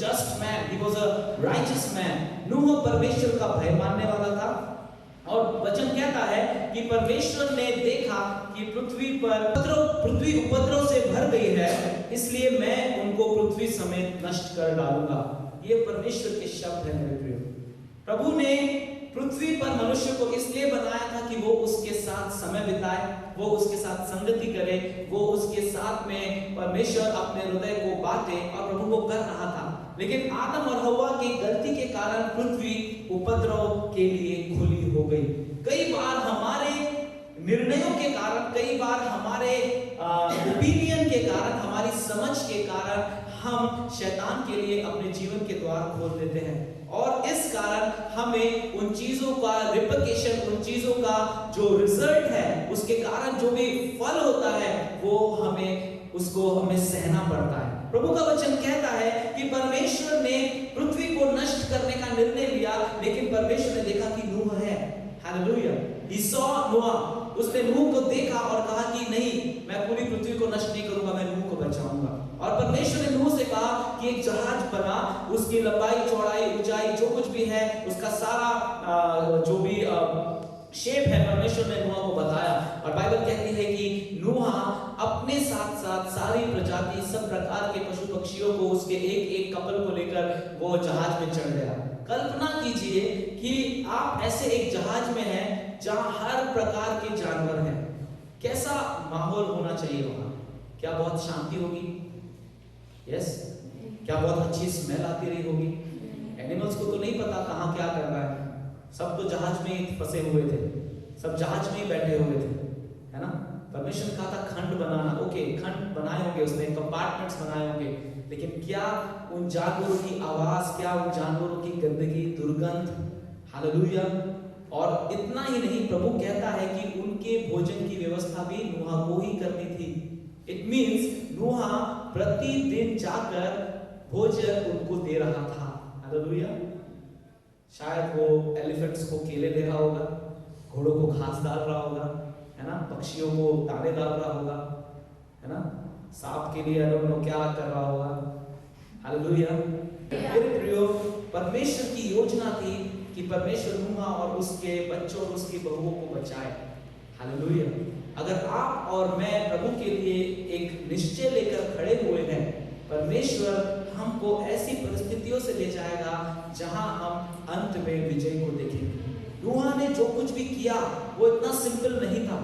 just man, he was a righteous man. नूह परमेश्वर का भय मानने वाला था और वचन कहता है कि परमेश्वर ने देखा कि पृथ्वी उपद्रव से भर गई है, इसलिए मैं उनको पृथ्वी समेत नष्ट कर डालूंगा। ये परमेश्वर के शब्द हैं मेरे प्रियो। प्रभु ने पृथ्वी पर मनुष्य को इसलिए बनाया था कि वो उसके साथ समय बिताए, वो उसके साथ संगति करे, वो उसके साथ में परमेश्वर अपने हृदय को बांटे, और प्रभु वो कर रहा था। लेकिन आदम और हव्वा की गलती के कारण पृथ्वी उपद्रव के लिए खुली हो गई। कई बार हमारे निर्णयों के कारण, कई बार हमारे ओपिनियन के कारण, हमारी समझ के कारण हम शैतान के लिए अपने जीवन के द्वार खोल देते हैं, और इस कारण हमें उन चीजों का रिपरकेशन, उन चीजों का जो रिजल्ट है, उसके कारण जो भी फल होता है वो हमें सहना पड़ता है। प्रभु का वचन कहता है कि परमेश्वर ने पृथ्वी को नष्ट करने का निर्णय लिया, लेकिन परमेश्वर ने देखा कि नूह है। हालेलुया। He saw Noah, उसने नूह को देखा और कहा कि नहीं, मैं पूरी पृथ्वी को नष्ट नहीं करूंगा, मैं नूह को बचाऊंगा। और परमेश्वर ने नूह से कहा कि एक जहाज बना, उसकी लंबाई, चौड़ाई, ऊंचाई जो कुछ भी है, उसका सारा जो भी शेप है, परमेश्वर ने नूह को बताया। और बाइबल कहती है कि नूह अपने साथ साथ सारी प्रजाति, सब प्रकार के पशु पक्षियों को, उसके एक एक कपल को लेकर वो जहाज में चढ़ गया। कल्पना कीजिए कि आप ऐसे एक जहाज में हैं जहां हर प्रकार के जानवर हैं। कैसा माहौल होना चाहिए वहां? क्या बहुत शांति होगी? यस। क्या बहुत अच्छी स्मेल आती रही होगी? एनिमल्स को तो नहीं पता कहां क्या कर रहा है, सब तो जहाज में ही फंसे हुए थे, सब जहाज में ही बैठे हुए थे, है ना। परमेश्वर ने कहा था खंड बनाना, ओके, खंड बनाए होंगे, उसने कंपार्टमेंट्स बनाए होंगे, लेकिन क्या उन जानवरों की आवाज, क्या उन जानवरों की गंदगी, दुर्गंध, हालेलुया। और इतना ही नहीं, प्रभु कहता है कि उनके भोजन की व्यवस्था भी नूह को ही करनी थी। इट मींस नूह प्रतिदिन जाकर भोजन उनको दे रहा था। हालेलुया। शायद वो एलिफेंट्स को केले दे रहा होगा, घोड़ों को घास डाल रहा होगा, है ना, पक्षियों को दाने डाल रहा होगा, है ना, सांप के लिए क्या कर रहा होगा। हालेलुया। मेरे प्रियो, परमेश्वर की योजना थी कि परमेश्वर नूह और उसके बच्चों और उसकी बहुओं को बचाए। हालेलुया। अगर आप और मैं प्रभु के लिए एक निश्चय लेकर खड़े हुए हैं, परमेश्वर हमको ऐसी परिस्थितियों से ले जाएगा जहां हम अंत में विजय को देखेंगे। नूह ने जो कुछ भी किया वो इतना सिंपल नहीं था।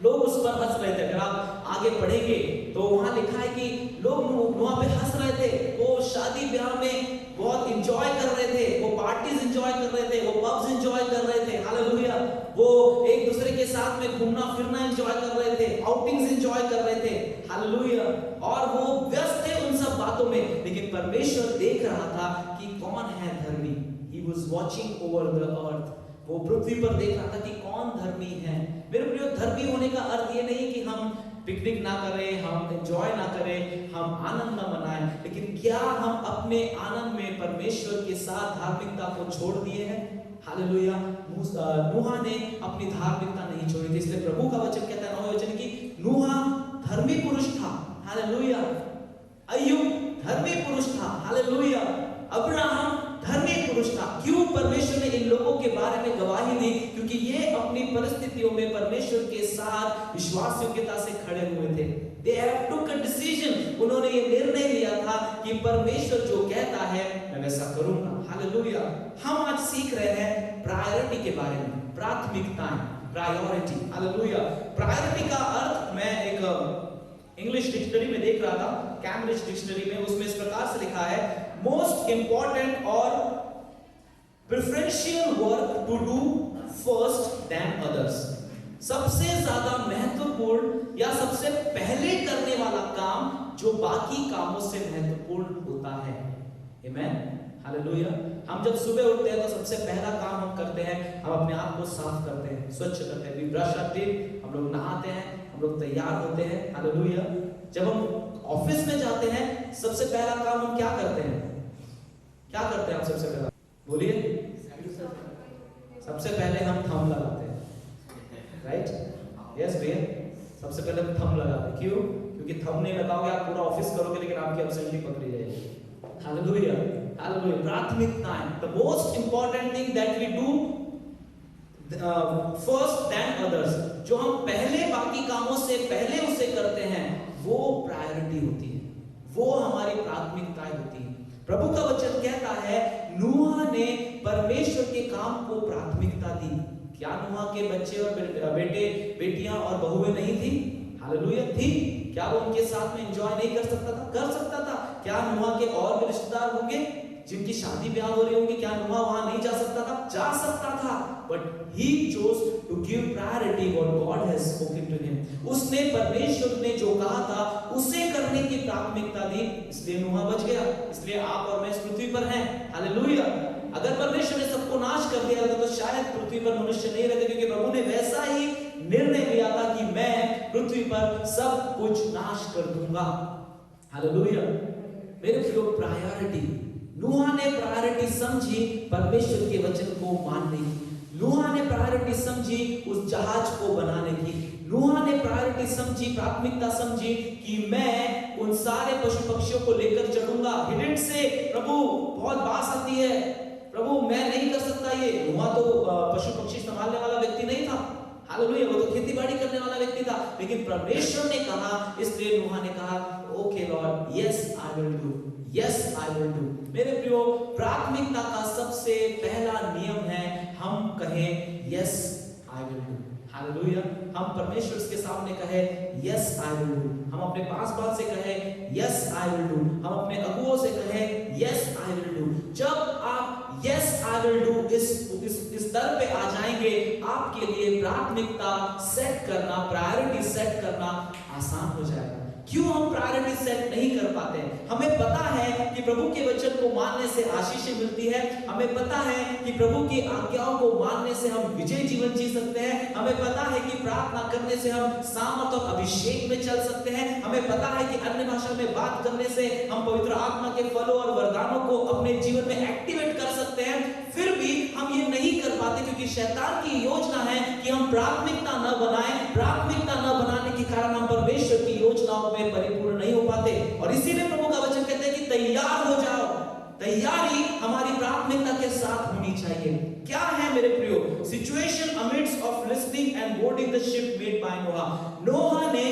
लोग उस पर हंस रहे थे। अगर आप आगे पढ़ेंगे तो वहां लिखा है कि लोग नूह पे हंस रहे थे, वो शादी ब्याह में बहुत एंजॉय कर रहे थे, वो पार्टीज एंजॉय कर रहे थे, वो पब्स एंजॉय कर रहे थे। हालेलुया। वो एक दूसरे के साथ में घूमना फिरना एंजॉय कर रहे थे, आउटिंग्स एंजॉय कर रहे थे। हालेलुया। और वो व्यस्त थे उन सब बातों में, लेकिन परमेश्वर देख रहा था कि कौन है धर्मी। He was watching over the earth. वो पृथ्वी पर देख रहा था कि कौन धर्मी है। मेरे प्रियो, धर्मी होने का अर्थ ये नहीं कि हम पिकनिक ना करें, हम एंजॉय ना करें, हम आनंद ना मनाएं, लेकिन क्या हम अपने आनंद में परमेश्वर के साथ धार्मिकता को छोड़ दिए हैं? हालेलुया। नूह ने अपनी धार्मिकता नहीं छोड़ी थी, इसलिए प्रभु का वचन कहता है 9वें वचन की नूह धर्मी पुरुष था। हालेलुया। अय्यूब धर्मी पुरुष था। हालेलुया। अब्राहम धर्मी पुरुष था। क्यों? परमेश्वर ने इन लोगों के बारे में गवाही दी, क्योंकि ये अपनी परिस्थितियों में परमेश्वर के साथ विश्वास योग्यता से खड़े हुए थे। They have took a decision. उन्होंने ये निर्णय लिया था कि परमेश्वर जो कहता है मैं वैसा करूंगा। हालेलुया। हम आज सीख रहे हैं प्रायोरिटी के बारे में, प्राथमिकताएं, प्रायोरिटी। हालेलुया। प्रायोरिटी का अर्थ मैं एक इंग्लिश डिक्शनरी में देख रहा था, कैम्ब्रिज डिक्शनरी में, उसमें इस प्रकार से लिखा है, मोस्ट इंपॉर्टेंट और preferential work to do first than others. सबसे ज्यादा महत्वपूर्ण या सबसे पहले करने वाला काम जो बाकी कामों से महत्वपूर्ण होता है। आमीन। हालेलुया। हम जब सुबह उठते हैं तो सबसे पहला काम हम करते हैं, हम अपने आप को साफ करते हैं, स्वच्छ करते हैं। वी ब्रश आवर टीथ, हम लोग नहाते हैं, हम लोग तैयार होते हैं। हालेलुया। जब हम ऑफिस में जाते हैं सबसे पहला काम हम क्या करते हैं? क्या करते हैं हम सबसे पहला? बोलिए। सबसे पहले हम थंब लगाते हैं, राइट? यस भैया, सबसे पहले हम थंब लगाते हैं। क्यों? क्योंकि थंब नहीं लगाओगे आप पूरा ऑफिस करोगे लेकिन आपकी एब्सेंटी पकड़ी जाएगी। Hallelujah, hallelujah. प्राथमिकताएं, the most important thing that we do first than others, जो हम पहले बाकी कामों से पहले उसे करते हैं, वो प्रायोरिटी होती है, वो हमारी प्राथमिकताएं होती है। प्रभु का वचन कहता है नूह ने परमेश्वर के काम को प्राथमिकता दी। क्या नूह के बच्चे और बेटे बेटियां और बहुएं नहीं थी? हालेलुया, थी। क्या वो उनके साथ में एंजॉय नहीं कर सकता था? कर सकता था। क्या नूह के और भी रिश्तेदार होंगे जिनकी शादी ब्याह हो रही होंगी, क्या नूह वहां नहीं जा सकता था? जा सकता था, but he chose to give priority what God has spoken to him. उसने परमेश्वर ने जो कहा था उसे करने की प्राथमिकता दी, इसलिए नूह बच गया, इसलिए आप और मैं इस पृथ्वी पर हैं। हालेलुया। अगर परमेश्वर ने सबको नाश कर दिया तो शायद पृथ्वी पर मनुष्य नहीं रहते, क्योंकि प्रभु ने वैसा ही निर्णय लिया था कि मैं पृथ्वी पर सब कुछ नाश कर दूंगा। हालेलुया। मेरे प्रियो, प्रायोरिटी, नूह ने प्रायोरिटी समझी परमेश्वर के वचन को मानने की। नूह ने प्रायोरिटी समझी उस जहाज को बनाने की। नूह ने प्रायोरिटी समझी, प्राथमिकता समझी कि मैं उन सारे पशु पक्षियों को लेकर चलूंगा। ही डिडंट से प्रभु बहुत बात आती है, प्रभु मैं नहीं कर सकता ये। नूह तो पशु पक्षी संभालने वाला व्यक्ति नहीं था। हालेलुया, वो तो खेती बाड़ी करने वाला व्यक्ति था, लेकिन परमेश्वर ने कहा, इसलिए नूह ने कहा okay Lord, yes I will do, yes I will do. मेरे प्रियो, प्राथमिकता का सबसे पहला नियम है हम कहें yes I will do. Hallelujah. हम परमेश्वर के सामने कहे यस आई विल डू। हम अपने पास से कहे यस आई विल डू। हम अपने अगुओं से कहे यस आई विल डू। जब आप यस आई विल डू इस स्तर पे आ जाएंगे, आपके लिए प्राथमिकता सेट करना, प्रायोरिटी सेट करना आसान हो जाएगा। क्यों हम प्रायोरिटी सेट नहीं कर पाते हैं? हमें पता है कि प्रभु के वचन को मानने से आशीष मिलती है। हमें पता है कि प्रभु की आज्ञाओं को मानने से हम विजय जीवन जी सकते हैं। हमें पता है कि प्रार्थना करने से हम सामर्थ और अभिषेक में चल सकते हैं। हमें पता है कि अन्य भाषा में बात करने से हम पवित्र आत्मा के फलों और वरदानों को अपने जीवन में एक्टिवेट कर सकते हैं। फिर भी हम ये नहीं कर पाते, क्योंकि शैतान की योजना है कि हम प्राथमिकता न बनाएं। प्राथमिकता न बनाने के कारण हम परमेश्वर की योजनाओं में परिपूर्ण नहीं हो पाते। और इसीलिए प्रभु का वचन कहते हैं कि तैयार हो जाओ। तैयारी हमारी प्राथमिकता के साथ होनी चाहिए। क्या है मेरे प्रियो? Situation amidst of listening and boarding the ship made by Noah. Noah ने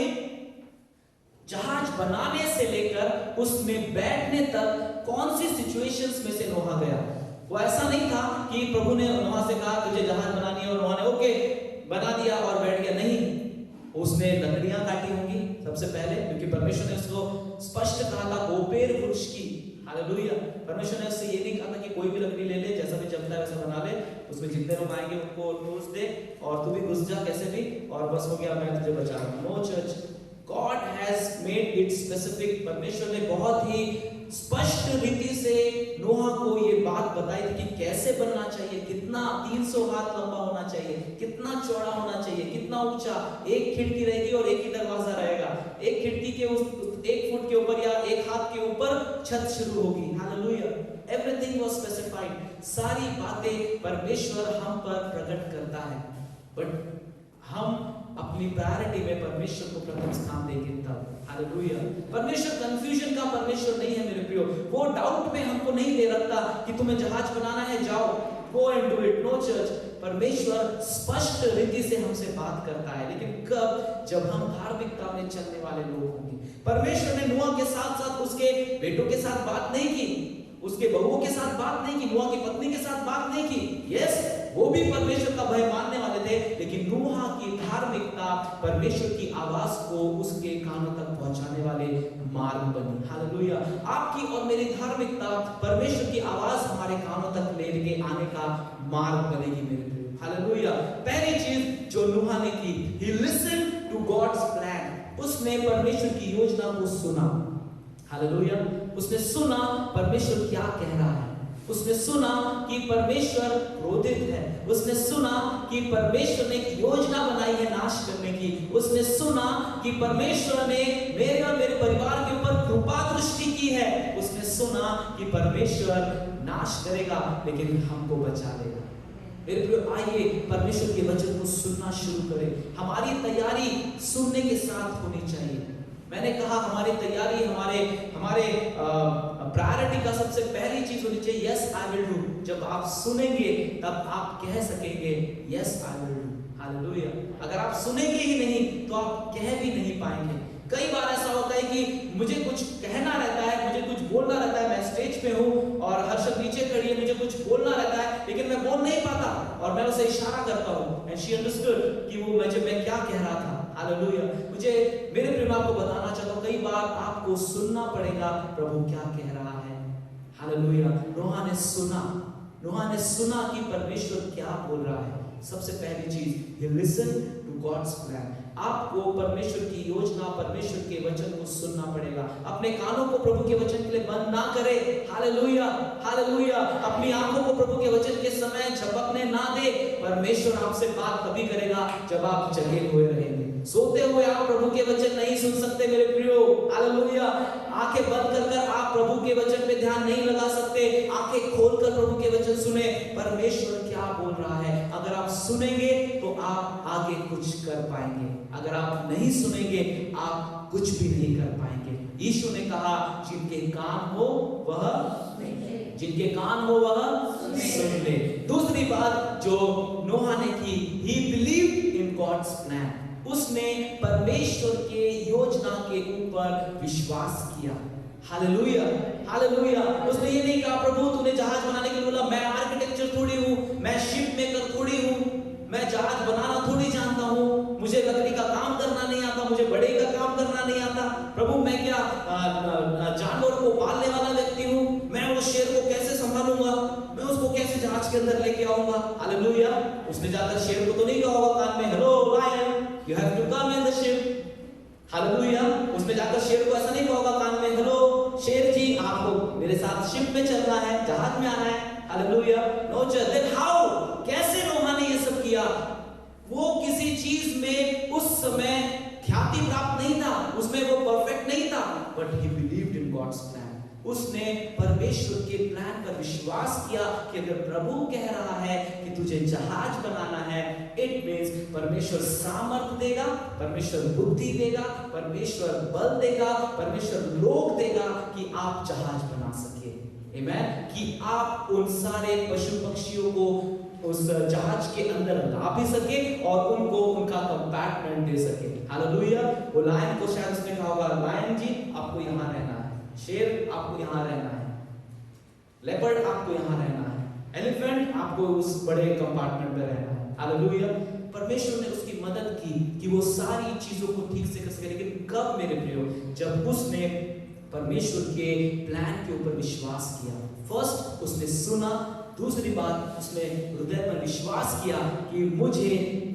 जहाज बनाने से लेकर उसमें बैठने तक कौन सी सिचुएशंस में से नोहा गया? वो ऐसा नहीं था कि प्रभु ने नोहा से कहा तुझे जहाज बनानी है और नोहा ने ओके बना दिया और बैठ गया। नहीं, उसने लकड़ियां काटी होंगी सबसे पहले, क्योंकि परमेश्वर ने उसको स्पष्ट कहा था गोपेर वृक्ष की। हालेलुया। परमेश्वर ने उससे ये नहीं कहा था कि कोई भी लकड़ी ले ले, जैसा भी चलता है वैसा बना ले, उसमें जितने लोग आएंगे उनको टूल्स दे और तू भी घुस जा कैसे भी, और बस हो गया, मैं तुझे बचा रहा हूं। No church, God has made it specific। परमेश्वर ने बहुत ही स्पष्ट रीति से नोहा को ये बात बताई थी कि कैसे बनना चाहिए, कितना 300 हाथ लंबा होना चाहिए, कितना चौड़ा होना चाहिए, कितना ऊंचा, एक खिड़की रहेगी और एक ही दरवाजा रहेगा, एक खिड़की के उस 1 फुट के ऊपर या 1 हाथ के ऊपर छत शुरू होगी। हालेलुया। Everything was specified. सारी बातें परमेश्वर हम पर प्रकट करता है, बट हम अपनी प्रायोरिटी में परमेश्वर को प्रथम स्थान देंगे तब। हालेलुया। परमेश्वर कंफ्यूजन का परमेश्वर नहीं है मेरे प्रियो। वो डाउट में हमको नहीं दे रखता कि तुम्हें जहाज बनाना है, जाओ go and do it. No church, परमेश्वर स्पष्ट रीति से हमसे बात करता है, लेकिन कब? जब हम धार्मिकता में चलने वाले लोग होंगे। परमेश्वर ने नोआ के साथ साथ उसके बेटों के साथ बात नहीं की, उसके बहुओं के साथ बात नहीं की, नोआ की पत्नी के साथ बात नहीं की। यस, वो भी परमेश्वर का भय मानने वाले थे, लेकिन नोहा की धार्मिकता परमेश्वर की आवाज को उसके कानों तक पहुंचाने वाले मार्ग बनी। हालेलुया। आपकी और मेरी धार्मिकता परमेश्वर की आवाज हमारे कानों तक लेके आने का मार्ग बनेगी मेरे प्रियो। हालेलुया। पहली चीज जो नोहा ने की, he listened to God's plan। उसने परमेश्वर की योजना को सुना। हालेलुया। उसने सुना परमेश्वर क्या कह रहा है, उसने सुना कि परमेश्वर क्रोधित है, उसने सुना कि परमेश्वर ने एक योजना बनाई है नाश करने की, उसने सुना कि परमेश्वर ने मेरे और मेरे परिवार के ऊपर कृपा दृष्टि की है, उसने सुना कि परमेश्वर नाश करेगा लेकिन हमको बचा लेगा। मेरे प्रियो, आइए परमेश्वर के वचन को सुनना शुरू करें। हमारी तैयारी सुनने के साथ होनी चाहिए। मैंने कहा हमारी तैयारी, हमारे हमारे प्रायोरिटी का सबसे पहली चीज होनी चाहिए यस आई विल डू। जब आप सुनेंगे तब आप कह सकेंगे yes I will do. Hallelujah. अगर आप सुनेंगे ही नहीं तो आप कह भी नहीं पाएंगे। कई बार ऐसा होता है कि मुझे कुछ कहना रहता है, मुझे कुछ बोलना रहता है, मैं स्टेज पे हूँ और हर्षद नीचे खड़ी है, मुझे कुछ बोलना रहता है लेकिन मैं बोल नहीं पाता और मैं उसे इशारा करता हूँ एंड शी अंडरस्टूड कि वो मैं क्या कह रहा था। हालेलुया। मुझे मेरे प्रेम आपको बताना चाहता हूँ, कई बार आपको सुनना पड़ेगा प्रभु क्या कह रहा है। हालेलुया। नोहा ने सुना कि परमेश्वर क्या बोल रहा है। सबसे पहली चीज he listened to God's plan। आपको परमेश्वर की योजना, परमेश्वर के वचन को सुनना पड़ेगा। अपने कानों को प्रभु के वचन के लिए बंद ना करें। Hallelujah, hallelujah. अपनी आंखों को प्रभु के वचन के समय झपकने ना दे। परमेश्वर आपसे बात तभी करेगा जब आप जगे हुए रहेंगे। सोते हुए आप प्रभु के वचन नहीं सुन सकते मेरे प्रियो। हालेलुया। आंखें बंद कर आप प्रभु के वचन पे ध्यान नहीं लगा सकते। आंखें खोलकर प्रभु के वचन सुने परमेश्वर क्या बोल रहा है। अगर आप सुनेंगे तो आप आगे कुछ कर पाएंगे, अगर आप नहीं सुनेंगे आप कुछ भी नहीं कर पाएंगे। यीशु ने कहा जिनके कान हो वह सुन ले। दूसरी बात जो नोहा ने की, he believed in God's plan। उसने परमेश्वर के योजना के ऊपर विश्वास किया। Hallelujah, hallelujah. उसने ये नहीं कहा प्रभु तूने जहाज बनाने के लिए बोला, मैं आर्किटेक्चर थोड़ी हूँ, मैं शिप मेकर थोड़ी हूँ, मैं जहाज बनाना थोड़ी जानता हूँ, मुझे लकड़ी का काम करना नहीं आता, मुझे बड़े का काम करना नहीं आता। प्रभु मैं क्या जानवरों को पालने वाला व्यक्ति हूँ, मैं उस शेर को कैसे संभालूंगा, मैं उसको कैसे जहाज के अंदर लेके आऊंगा। हालेलुया। उसने जाकर शेर को तो नहीं कहा होगा कान में hello lion you have to come in the ship. Hallelujah. उसने जाकर शेर को ऐसा नहीं कहा होगा कान में हेलो शेर जी आपको मेरे साथ शिप में चलना है, जहाज में आना है। हालेलुया। नो देन हाउ, कैसे नोहा ने ये सब किया। वो किसी चीज में उस समय ख्याति प्राप्त नहीं था, उसमें वो परफेक्ट नहीं था, but he believed in God's plan. उसने परमेश्वर के प्लान पर विश्वास किया कि अगर प्रभु कह रहा है कि तुझे जहाज बनाना है, इट मींस परमेश्वर सामर्थ देगा, परमेश्वर बुद्धि देगा, परमेश्वर बल देगा, परमेश्वर लोग देगा कि आप जहाज बना सके। आमीन। कि आप उन सारे पशु पक्षियों को उस जहाज के अंदर ला भी सके और उनको उनका कंपार्टमेंट दे सके। हालेलुया। वो लायन को शायद उसने कहा होगा लायन जी आपको यहाँ रहना है, शेर आपको यहाँ रहना है, लेपर्ड आपको यहाँ रहना है, एलिफेंट आपको उस बड़े कंपार्टमेंट में रहना है। हालेलुया। परमेश्वर ने उसकी मदद की कि वो सारी चीजों को ठीक से कर सके। लेकिन कब मेरे प्रियो, जब उसने परमेश्वर के प्लान के ऊपर विश्वास किया। फर्स्ट उसने सुना, दूसरी बात उसने हृदय में विश्वास किया कि मुझे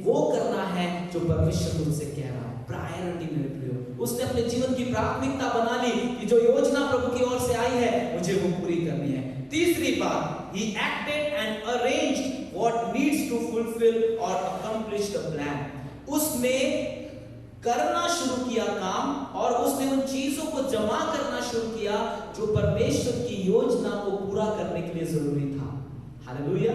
वो करना है जो परमेश्वर मुझसे कह रहा है। प्रायोरिटी मेरे प्रियो, उसने अपने जीवन की प्राथमिकता बना ली कि जो योजना प्रभु की ओर से आई है मुझे वो पूरी करनी है। तीसरी बात, he acted and arranged what needs to fulfill or accomplish the plan। उसने करना शुरू किया काम और उसने उन चीजों को जमा करना शुरू किया जो परमेश्वर की योजना को पूरा करने के लिए जरूरी था। Hallelujah,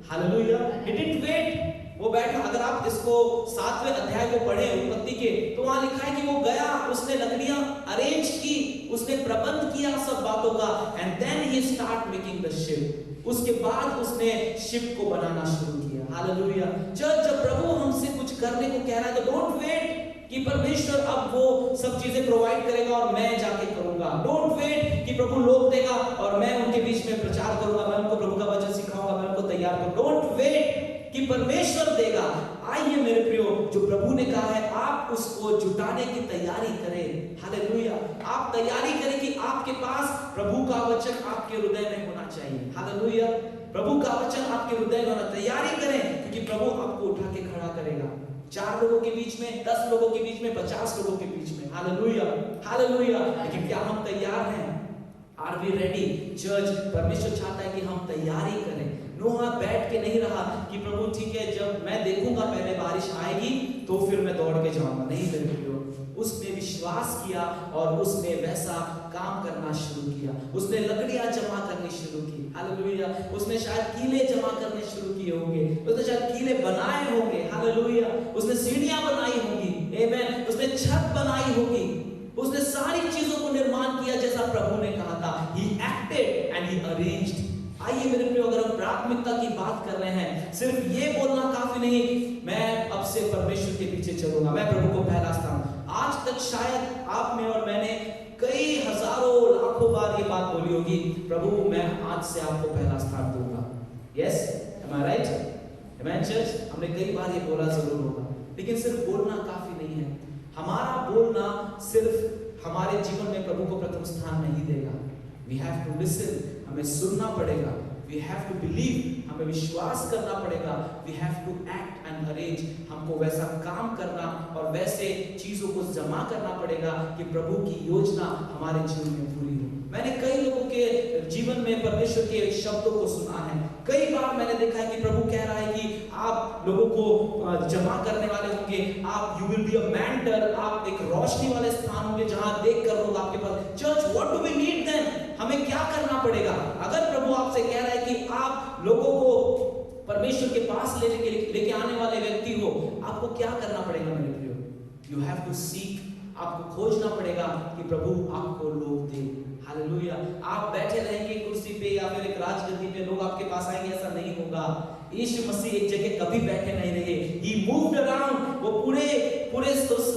hallelujah. He didn't wait। वो बैठा, अगर आप इसको 7वें अध्याय को पढ़े उत्पत्ति के, तो वहां लिखा है कि वो गया, उसने लकड़ियां अरेंज की, उसने प्रबंध किया सब बातों का, and then he start making the ship. उसके बाद उसने शिप को बनाना शुरू किया। हालेलुया। जब प्रभु हमसे कुछ करने को कह रहा है तो डोंट वेट कि परमेश्वर अब वो सब चीजें प्रोवाइड करेगा और मैं जाके करूंगा। डोंट वेट कि प्रभु लोग देगा और मैं उनके बीच में प्रचार करूंगा, मैं उनको प्रभु का वचन सिखाऊंगा, मैं उनको तैयार करूंगा। डोंट वेट कि परमेश्वर देगा। आइए मेरे प्रियो, जो प्रभु ने कहा है आप उसको जुटाने की तैयारी करें। हालेलुया। आप तैयारी करें कि आपके पास प्रभु का वचन आपके हृदय में होना चाहिए। हालेलुया। प्रभु का वचन आपके हृदय में होना, तैयारी करें क्योंकि प्रभु आपको उठा के खड़ा करेगा। 4 लोगों के बीच में, 10 लोगों के बीच में, 50 लोगों के बीच में। Hallelujah, hallelujah. लेकिन क्या हम तैयार हैं? Are we ready? चर्च, परमेश्वर चाहता है कि हम तैयारी करें। नोहा बैठ के नहीं रहा कि प्रभु ठीक है जब मैं देखूंगा पहले बारिश आएगी तो फिर मैं दौड़ के जाऊंगा। नहीं मेरे प्रियो, उसने विश्वास किया और उसने वैसा काम करना शुरू किया। उसने लकड़ियां जमा करनी शुरू की। हालेलुया। उसने शायद कीले जमा करने शुरू किए होंगे, उसने शायद कीले बनाए होंगे। हालेलुया। उसने सीढ़ियां बनाई होंगी। आमीन। उसने छत बनाई होगी। उसने सारी चीजों को निर्माण किया जैसा प्रभु ने कहा था। He acted and he arranged. आइए मेरे प्रियो, अगर हम प्राथमिकता की बात कर रहे हैं, सिर्फ ये बोलना काफी नहीं, मैं अब से परमेश्वर के पीछे चलूंगा, मैं प्रभु को पहला स्थान। आज तक शायद आप में और मैंने कई हजारों लाखों बार ये बात बोली होगी, प्रभु मैं आज से आपको पहला स्थान दूंगा। Yes, am I right? Amen church? हमने कई बार ये बोला जरूर होगा, लेकिन सिर्फ बोलना काफी नहीं है। हमारा बोलना सिर्फ हमारे जीवन में प्रभु को प्रथम स्थान नहीं देगा। We have to listen, हमें सुनना पड़ेगा। We have to believe, हमें विश्वास करना पड़ेगा। We have to act and arrange, हमको वैसा काम करना और वैसे चीजों को जमा करना पड़ेगा कि प्रभु की योजना हमारे जीवन में पूरी हो। मैंने कई लोगों के जीवन में परमेश्वर के शब्दों को सुना है। कई बार मैंने देखा है कि प्रभु कह रहा है कि आप लोगों को जमा करने वाले होंगे, आप you will be a mentor, आप एक रोशनी वाले स्थान होंगे जहां देखकर लोग आपके पास। Church, what do we need then? हमें क्या करना पड़ेगा? अगर प्रभु आपसे कह रहा है कि आप लोगों को परमेश्वर के पास लेके आने वाले व्यक्ति हो, आपको क्या करना पड़ेगा मेरे प्रियो? यू हैव टू सीक, आपको खोजना पड़ेगा कि प्रभु आपको लोग दे। हालेलुया। आप बैठे रहेंगे कुर्सी पे या फिर एक राजगद्दी पे, लोग आपके पास आएंगे, ऐसा नहीं होगा। यीशु मसीह एक जगह कभी बैठे नहीं रहे। He moved around, वो पूरे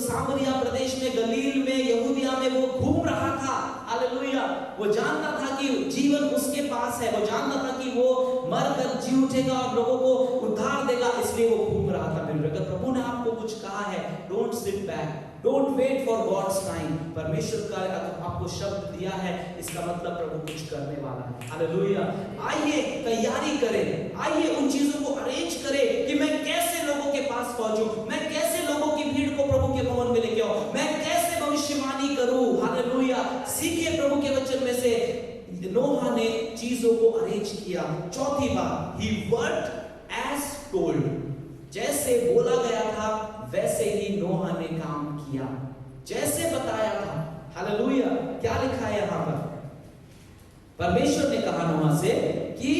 सामरिया प्रदेश में, गलील में, यहूदिया में वो घूम रहा था। हालेलुया। वो जानता था कि जीवन उसके पास है, वो जानता था कि वो मरकर जी उठेगा और लोगों को उद्धार देगा, इसलिए वो घूम रहा था। अगर प्रभु ने आपको कुछ कहा है, don't sit back, don't wait for God's time. परमेश्वर का आपको शब्द दिया है, इसका मतलब प्रभु कुछ करने वाला है। हालेलुया। आइए तैयारी करें, आइए उन चीजों को अरेंज करें कि मैं कैसे लोगों के पास पहुंचूं, मैं कैसे लोगों की भीड़ को प्रभु के भवन में लेके आऊं, मैं कैसे भविष्यवाणी करूं। हालेलुया। सीखिए प्रभु के वचन में से। नोहा ने चीजों को अरेंज किया। चौथी बात, he worked as told, जैसे बोला गया था वैसे ही नोहा ने काम किया, जैसे बताया था। हालेलुया। क्या लिखा है यहां पर? परमेश्वर ने कहा नोहा से कि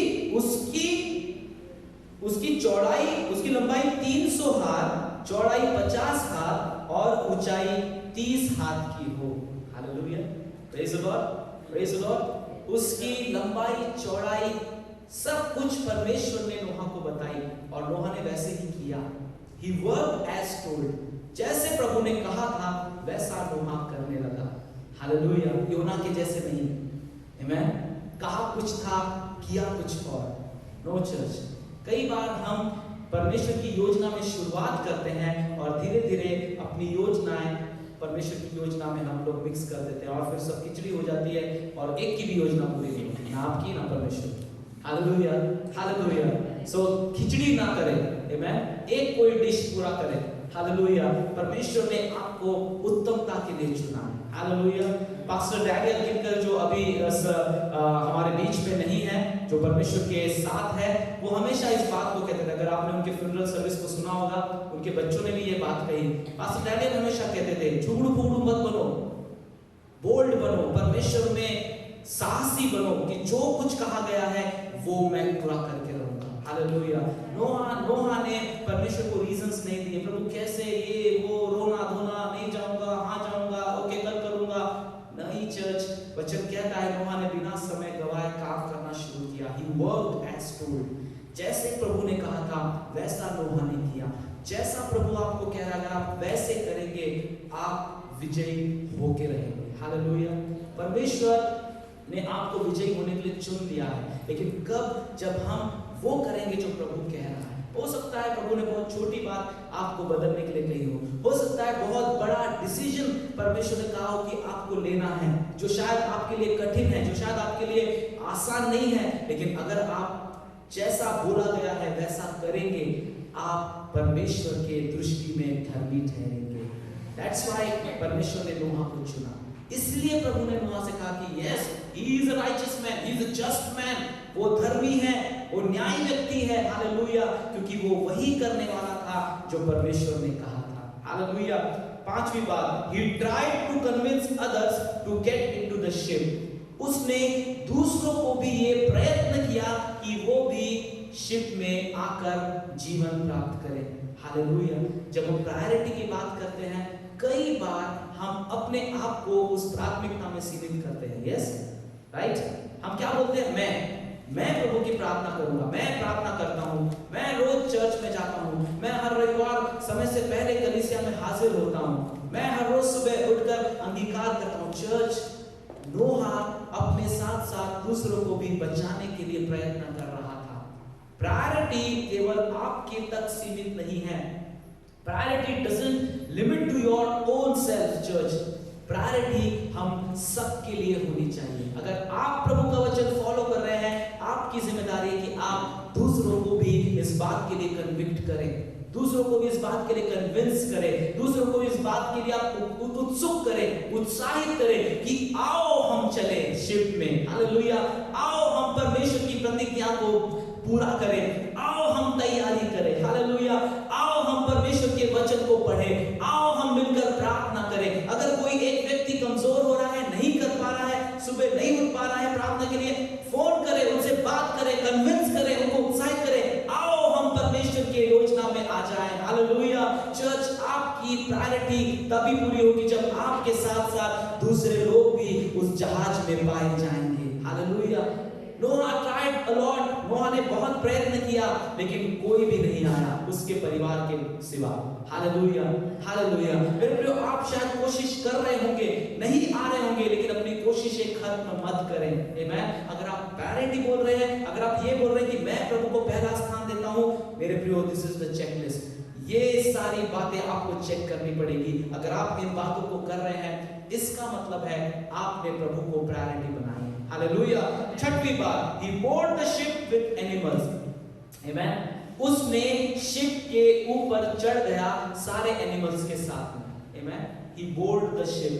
उसकी चौड़ाई, उसकी लंबाई 300 हाथ, चौड़ाई 50 हाथ और ऊंचाई 30 हाथ की हो। Hallelujah. Praise the Lord, praise the Lord. उसकी लंबाई, चौड़ाई, सब कुछ परमेश्वर ने नोहा को बताई और नोहा ने वैसे ही किया। He worked as told, जैसे प्रभु ने कहा था वैसा नोहा करने लगा। हालेलुया। योना के जैसे नहीं। आमेन। कहा कुछ था, किया कुछ और। नो चर्च, कई बार हम परमेश्वर की योजना में शुरुआत करते हैं और धीरे धीरे अपनी योजनाएं परमेश्वर की योजना में हम लोग मिक्स कर देते हैं और फिर सब खिचड़ी हो जाती है और एक की भी योजना पूरी नहीं होती, ना आपकी ना परमेश्वर। Hallelujah, hallelujah. सो खिचड़ी ना करें, आमेन। एक कोई डिश पूरा करें। हालेलुया। परमेश्वर ने आपको उत्तमता के लिए चुना है। हालेलुया। पास्टर डैनियल किनकर जो अभी हमारे बीच में नहीं है, जो परमेश्वर के साथ है, वो हमेशा इस बात को कहते थे। अगर आपने उनके फ्यूनरल सर्विस को सुना होगा, उनके बच्चों ने भी ये बात कही। पास्टर डैनियल हमेशा कहते थे, झुगड़ू फुगड़ू मत बनो, बोल्ड बनो, परमेश्वर में साहसी बनो कि जो कुछ कहा गया है वो मैं पूरा करके रहूंगा। हालेलुया। नोहा ने परमेश्वर को रीजंस नहीं दिए, प्रभु कैसे ये वो, रोना धोना, नहीं जाऊंगा, हाँ जाऊंगा, ओके कल करूंगा। नहीं चर्च, वचन कहता है नोहा ने बिना समय गवाए काम करना शुरू किया। He worked as told, जैसे प्रभु ने कहा था वैसा नोहा ने किया। जैसा प्रभु आपको कह रहा है आप वैसे करेंगे, आप विजयी होके रहेंगे। हालेलुया। परमेश्वर ने आपको विजयी होने के लिए चुन लिया है, लेकिन कब? जब हम वो करेंगे जो प्रभु कह रहा है। हो सकता है प्रभु ने बहुत छोटी बात आपको बदलने के लिए कही हो सकता है बहुत बड़ा डिसीजन परमेश्वर ने कहा हो कि आपको लेना है, जो शायद आपके लिए कठिन है, जो शायद आपके लिए आसान नहीं है, लेकिन अगर आप जैसा बोला गया है वैसा करेंगे, आप परमेश्वर के दृष्टि में धर्मी ठहरेंगे। That's why परमेश्वर ने नोहा को चुना। इसलिए प्रभु ने नोहा से कहा कि yes, he is a righteous man, he is a just man, वो धर्मी है, वो न्यायी व्यक्ति है। हालेलुया। क्योंकि वो वही करने वाला था जो परमेश्वर ने कहा था। हालेलुया। पांचवी बात, he tried to convince others to get into the ship, उसने दूसरों को भी ये प्रयत्न किया कि वो भी शिप में आकर जीवन प्राप्त करें। हालेलुया। जब हम प्रायोरिटी की बात करते हैं, कई बार हम अपने आप को उस प्राथमिकता में सीमित करते हैं। Yes, right. हम क्या बोलते हैं, मैं प्रभु की प्रार्थना करूंगा, मैं प्रार्थना करता हूं, मैं रोज चर्च में जाता हूं, मैं हर रविवार समय से पहले कलीसिया में हाजिर होता हूं, मैं हर रोज सुबह उठकर अंगीकार करता हूं चर्च। नोहा अपने साथ साथ दूसरों को भी बचाने के लिए प्रयत्न कर रहा था। प्रायोरिटी केवल आपके तक सीमित नहीं है। Priority doesn't limit to your own self church. Priority हम सबके लिए होनी चाहिए। अगर आप प्रभु का वचन फॉलो कर रहे हैं, आपकी जिम्मेदारी है कि आप दूसरों को भी इस बात के लिए कन्विक्ट करें, दूसरों को भी इस बात के लिए कन्विंस करें, दूसरों को इस बात के लिए आप उत्सुक करें, उत्साहित करें कि आओ हम चले शिप में। हालेलुया। आओ हम परमेश्वर की प्रतिज्ञा को पूरा करें, आओ हम तैयारी करें। हालेलुया। आओ हम परमेश्वर के वचन को पढ़ें, आओ हम मिलकर प्रार्थना करें। अगर कोई एक व्यक्ति कमजोर हो रहा है, नहीं कर पा रहा है, सुबह नहीं उठ पा रहा है प्रार्थना के लिए, फोन करें, उनसे बात करें, कन्विंस करें, उनको उत्साहित करें, आओ हम परमेश्वर की योजना में आ जाएं। हालेलुया। चर्च आपकी प्रायोरिटी तभी पूरी होगी जब आपके साथ साथ दूसरे लोग भी उस जहाज में पाए जाएंगे। Hallelujah. Noah tried a lot, Noah ने बहुत प्रयत्न किया लेकिन कोई भी नहीं आया उसके परिवार के सिवा। Hallelujah, hallelujah. मेरे प्रियो, आप शायद कोशिश कर रहे होंगे, नहीं आ रहे होंगे, लेकिन अपनी कोशिशें खत्म मत करें। आमेन। अगर आप प्रायोरिटी बोल रहे हैं, अगर आप ये बोल रहे हैं कि मैं प्रभु को पहला स्थान देता हूं, मेरे प्रियो, दिस इज द चेकलिस्ट। ये सारी बातें आपको चेक करनी पड़ेगी। अगर आप इन बातों को कर रहे हैं, इसका मतलब है आपने प्रभु को प्रायोरिटी बनाई है। हालेलुया। छठवीं बात, he boarded the ship with animals. Amen. उसने शिप के ऊपर चढ़ गया सारे एनिमल्स के साथ में। Amen. He boarded the ship.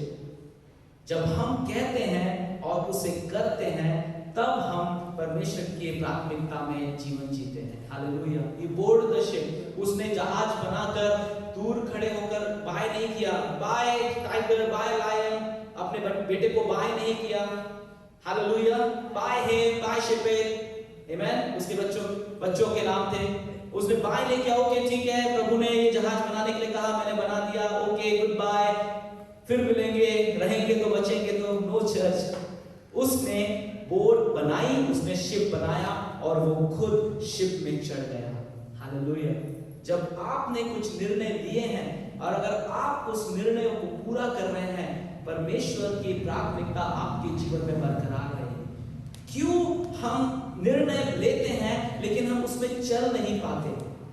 जब हम कहते हैं और उसे करते हैं, तब हम परमेश्वर की प्राथमिकता में जीवन जीते हैं। Hallelujah. He boarded the ship. उसने जहाज बनाकर दूर खड़े होकर बाय नहीं किया, बाय टाइगर, बाय लायन, अपने बेटे को बाय नहीं किया। हालेलुया। बाय है, बाय शिपेट। आमेन। उसके बच्चों के नाम थे। उसने बाय नहीं किया, ओके ठीक है, प्रभु ने ये जहाज बनाने के लिए कहा, मैंने बना दिया, ओके गुड बाय, फिर मिलेंगे, रहेंगे तो बचेंगे तो। No church. उसने बोट बनाई, उसने शिप बनाया और वो खुद शिप में चढ़ गया। हालेलुया। जब आपने कुछ निर्णय लिए हैं और अगर आप उस निर्णयों को पूरा कर रहे हैं, परमेश्वर की प्राथमिकता आपके जीवन में बरकरार रहे। क्यों हम निर्णय लेते हैं लेकिन हम उसमें चल नहीं पाते?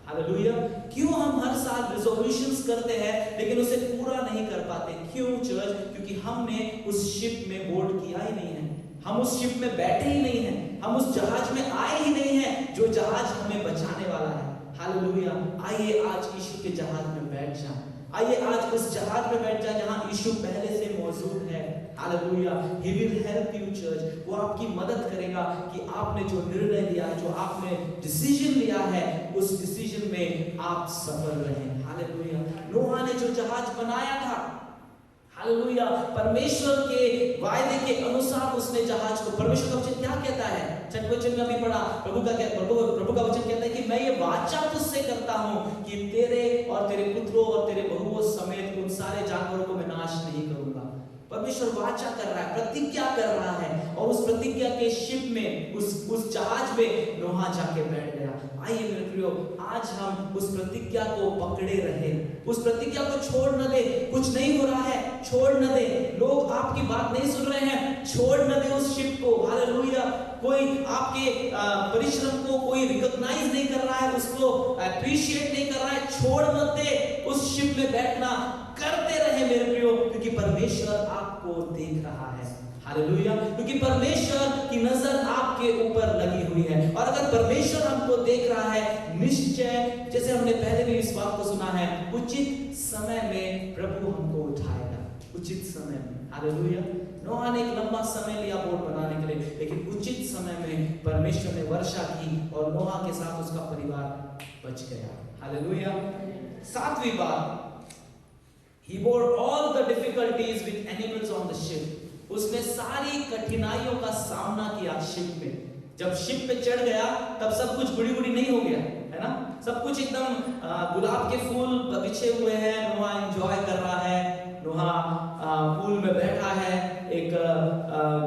हालेलुया। क्यों हम हर साल रिजोल्यूशंस करते हैं लेकिन उसे पूरा नहीं कर पाते? क्यों चर्च? क्योंकि हमने उस शिप में बोर्ड किया ही नहीं है, हम उस शिप में बैठे ही नहीं हैं, हम उस जहाज में आए ही नहीं हैं जो जहाज हमें बचाने वाला है। हालेलुया। आइए आज यीशु के जहाज में बैठ जाएं। आइए आज उस जहाज में बैठ जाएं जहां यीशु पहले से मौजूद है। Hallelujah. He will help you church. वो आपकी मदद करेगा कि आपने जो निर्णय लिया है, जो आपने डिसीजन लिया है, उस डिसीजन में आप सफल रहें। हालेलुया। नोहा ने जो जहाज बनाया था, हालेलुया, परमेश्वर के वायदे के अनुसार उसने जहाज को, परमेश्वर का वचन क्या कहता है? छठवें वचन में भी पढ़ा, प्रभु का वचन कहता है कि मैं ये वाचा तुझसे करता हूं कि तेरे और तेरे पुत्रों और तेरे बहुओं समेत उन सारे जानवरों को मैं नाश नहीं करूंगा। परमेश्वर वाचा कर रहा है, प्रतिज्ञा कर रहा है, और उस प्रतिज्ञा के शिप में, उस जहाज में नोहा जाके बैठ गया। आइए मेरे प्रियो, आज हम उस प्रतिज्ञा को पकड़े रहे, उस प्रतिज्ञा को छोड़ न दे। कुछ नहीं हो रहा है, छोड़ न दे। लोग आपकी बात नहीं सुन रहे हैं, छोड़ न दे उस शिप को। हालेलुया। कोई आपके परिश्रम को कोई रिकॉग्नाइज नहीं कर रहा है, उसको अप्रिशिएट नहीं कर रहा है, छोड़ मत दे उस शिप में बैठना। करते रहे मेरे प्रियो, क्योंकि परमेश्वर आपको देख रहा है। हालेलुया। क्योंकि परमेश्वर की नजर आपके ऊपर लगी हुई है, और अगर परमेश्वर हमको देख रहा है, निश्चय, जैसे हमने पहले भी इस बात को सुना है, उचित समय में प्रभु हमको उठाएगा। उचित समय में। हालेलुया। नोहा ने एक लंबा समय लिया बोट बनाने के लिए, लेकिन उचित समय में परमेश्वर ने वर्षा की और नोहा के साथ उसका परिवार बच गया। हालेलुया। सातवीं बात, he bore all the difficulties with animals on the ship. उसने सारी कठिनाइयों का सामना किया शिप में। जब शिप पे चढ़ गया तब सब कुछ गुड़ी गुड़ी नहीं हो गया, है ना? सब कुछ एकदम गुलाब के फूल बिछे हुए हैं, नोहा एंजॉय कर रहा है, नोहा पूल में बैठा है,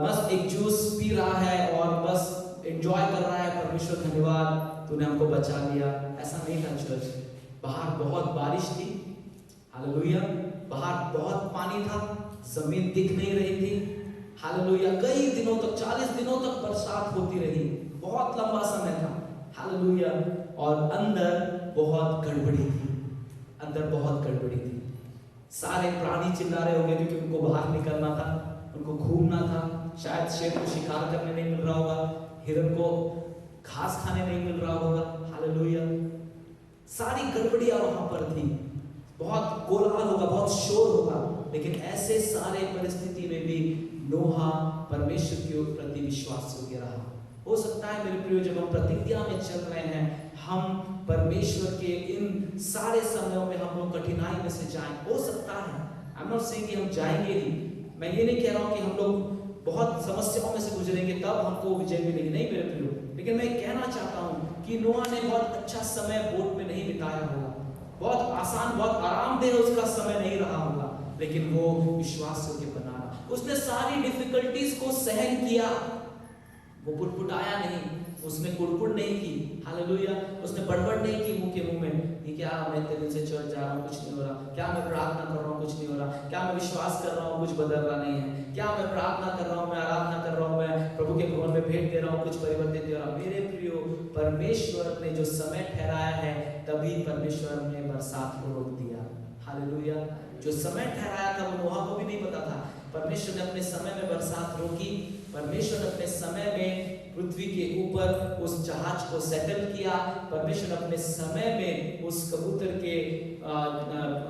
मस्त एक जूस पी रहा है और बस एंजॉय कर रहा है, परमेश्वर धन्यवाद तूने हमको बचा लिया। ऐसा नहीं था चर्च। बाहर बहुत बारिश थी, हालेलुया, बाहर बहुत पानी था, जमीन दिख नहीं रही थी, हालेलुया, कई दिनों तक 40 दिनों तक बरसात होती रही, बहुत लंबा समय था, हालेलुया। और अंदर बहुत गड़बड़ी थी, अंदर बहुत गड़बड़ी थी। सारे प्राणी चिल्ला रहे होंगे क्योंकि उनको बाहर निकलना था, उनको घूमना था, शायद शेर को शिकार करने नहीं मिल रहा होगा, हिरन को घास खाने नहीं मिल रहा होगा, हालेलुया। सारी गड़बड़ियां वहां पर थी, बहुत कोलाहल होगा, बहुत शोर होगा, लेकिन ऐसे सारे परिस्थिति में भी नोहा परमेश्वर के प्रति विश्वास योग्य रहा। हो सकता है मेरे प्रियो, जब हम प्रतिज्ञा में चल रहे हैं, हम परमेश्वर के इन सारे समयों में हम लोग कठिनाई में से जाएं, हो सकता है, आई एम नॉट सेइंग कि हम जाएंगे ही, मैं ये नहीं कह रहा हूं कि हम लोग बहुत समस्याओं में से गुजरेंगे तब हमको विजय मिलेगी, नहीं मेरे प्रियो, लेकिन मैं कहना चाहता हूं कि नोहा ने बहुत अच्छा समय बोट में नहीं बिताया होगा, बहुत आसान, बहुत आरामदेह उसका समय नहीं रहा होगा, लेकिन वो विश्वास योग्य बना रहा। उसने सारी डिफिकल्टीज को सहन किया, वो पुटपुटाया नहीं, उसने कुड़कुड़ नहीं की, हालेलुया, उसने बड़बड़ नहीं की मुंह के मुंह में, ये क्या मैं इतने दिन से चर्च जा रहा हूँ, कुछ नहीं हो रहा, क्या मैं प्रार्थना कर रहा हूँ, कुछ नहीं हो रहा, क्या मैं विश्वास कर रहा हूँ, कुछ बदल रहा नहीं है, क्या मैं प्रार्थना कर रहा हूँ, मैं आराधना कर रहा हूँ, मैं प्रभु के भवन में भेंट दे रहा हूँ, कुछ परिवर्तित दे रहा हूँ। मेरे प्रियो, परमेश्वर ने जो समय ठहराया है, तभी परमेश्वर ने बरसात को रोक दिया, हालेलुया। जो समय ठहराया था वो नोहा को भी नहीं पता था, परमेश्वर ने अपने समय में बरसात रोकी, परमेश्वर ने अपने समय में पृथ्वी के ऊपर उस जहाज को सेटल किया, परमेश्वर ने अपने समय में उस कबूतर के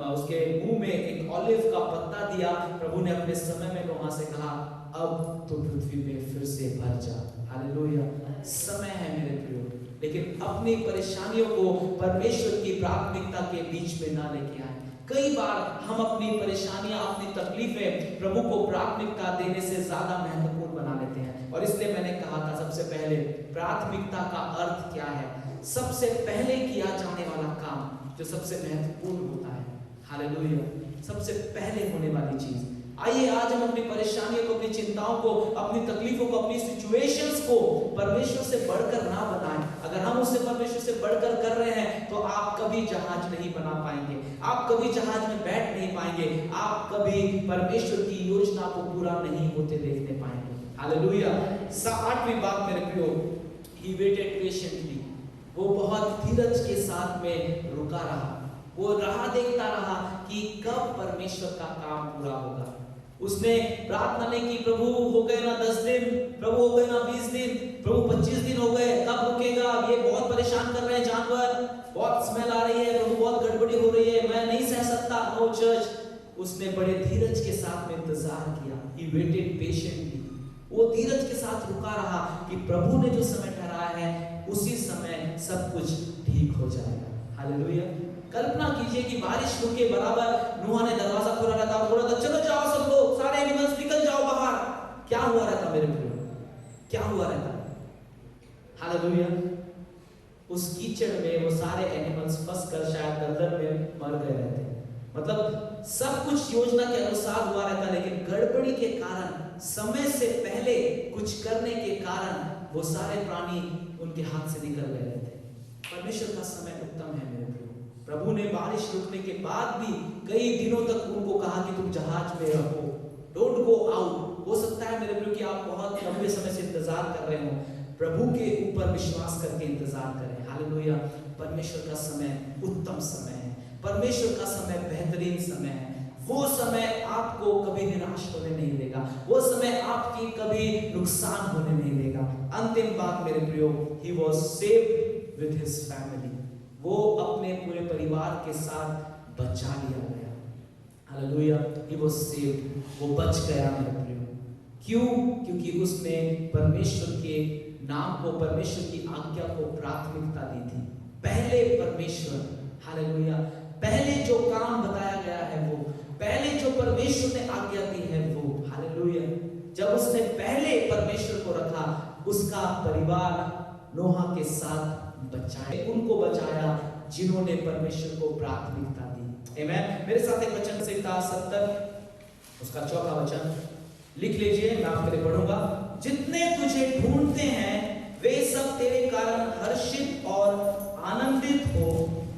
उसके मुंह में एक ऑलिव का पत्ता दिया, प्रभु ने अपने समय में नोहा से कहा अब तो पृथ्वी पे फिर से भर जा, हालेलुया। समय है मेरे प्रियो, लेकिन अपनी परेशानियों को परमेश्वर की प्राथमिकता के बीच में ना लेके आए। कई बार हम अपनी परेशानियां, अपनी तकलीफें प्रभु को प्राथमिकता देने से ज्यादा महत्वपूर्ण बना लेते हैं, और इसलिए मैंने कहा था सबसे पहले प्राथमिकता का अर्थ क्या है, सबसे पहले किया जाने वाला काम जो सबसे महत्वपूर्ण होता है, हालेलुया, सबसे पहले होने वाली चीज। आइए आज हम अपनी परेशानियों को, अपनी चिंताओं को, अपनी तकलीफों को, अपनी सिचुएशंस को परमेश्वर से बढ़कर ना बनाएं। अगर हम उससे परमेश्वर से बढ़कर कर रहे हैं तो आप कभी जहाज नहीं बना पाएंगे, आप कभी जहाज में बैठ नहीं पाएंगे, आप कभी परमेश्वर की योजना को पूरा नहीं होते देखने पाएंगे, हालेलुया। 8वीं बात मेरे प्रियो, he waited patiently, वो बहुत धीरज के साथ में रुका रहा, वो राह देखता रहा कि कब परमेश्वर का काम पूरा होगा। उसने प्रार्थना नहीं की प्रभु हो गए ना 10 दिन, प्रभु हो गए ना 20 दिन, प्रभु 25 दिन हो गए, कब रुकेगा, ये बहुत परेशान कर रहे हैं जानवर, बहुत स्मेल आ रही है, प्रभु बहुत गड़बड़ी हो रही है, मैं नहीं सह सकता, नो चर्च। उसने बड़े धीरज के साथ में इंतजार किया, he waited patiently, वो धीरज के साथ रुका रहा कि प्रभु ने जो समय ठहराया है उसी समय सब कुछ ठीक हो जाएगा, हालेलुया। कल्पना कीजिए कि बारिश रुके बराबर नूहा ने दरवाजा खोला रहता और बोला था चलो जाओ सब लोग, सारे एनिमल्स निकल जाओ बाहर, क्या हुआ रहता मेरे प्रियो, क्या हुआ रहता, हालेलुया। उस कीचड़ में वो सारे एनिमल्स फंस कर शायद दलदल में मर गए रहते, मतलब सब कुछ योजना के अनुसार हुआ रहता, लेकिन गड़बड़ी के कारण, समय से पहले कुछ करने के कारण वो सारे प्राणी उनके हाथ से निकल गए रहते। परमेश्वर का समय उत्तम है मेरे प्रियो। प्रभु ने बारिश रुकने के बाद भी कई दिनों तक उनको कहा कि तुम जहाज में रहो, डोंट गो आउट। हो सकता है मेरे प्रियो कि आप बहुत लंबे समय से इंतजार कर रहे हो, प्रभु के ऊपर विश्वास करके इंतजार करें, हालेलुया। परमेश्वर का समय उत्तम समय है, परमेश्वर का समय बेहतरीन समय है, वो समय आपको कभी निराश होने नहीं देगा, वो समय आपकी कभी नुकसान होने नहीं देगा। अंतिम बात मेरे प्रियो, he was saved with his family, वो अपने पूरे परिवार के साथ बचा लिया गया, हालेलुया। he was saved, वो बच गया मेरे प्रियो। क्यों? क्योंकि उसने परमेश्वर के नाम को, परमेश्वर की आज्ञा को प्राथमिकता दी थी। पहले परमेश्वर, हालेलुया, पहले जो काम बताया गया है वो, पहले जो परमेश्वर ने आज्ञा दी है वो, हालेलुया। जब उसने पहले परमेश्वर को रखा, उसका परिवार नोहा के साथ बचाए, उनको बचाया जिन्होंने परमेश्वर को प्राथमिकता दी। आमीन। मेरे साथ एक वचन संहिता 70 उसका 4था वचन लिख लीजिए, मैं आपके लिए पढ़ूंगा। जितने तुझे ढूंढते हैं वे सब तेरे कारण हर्षित और आनंदित हो,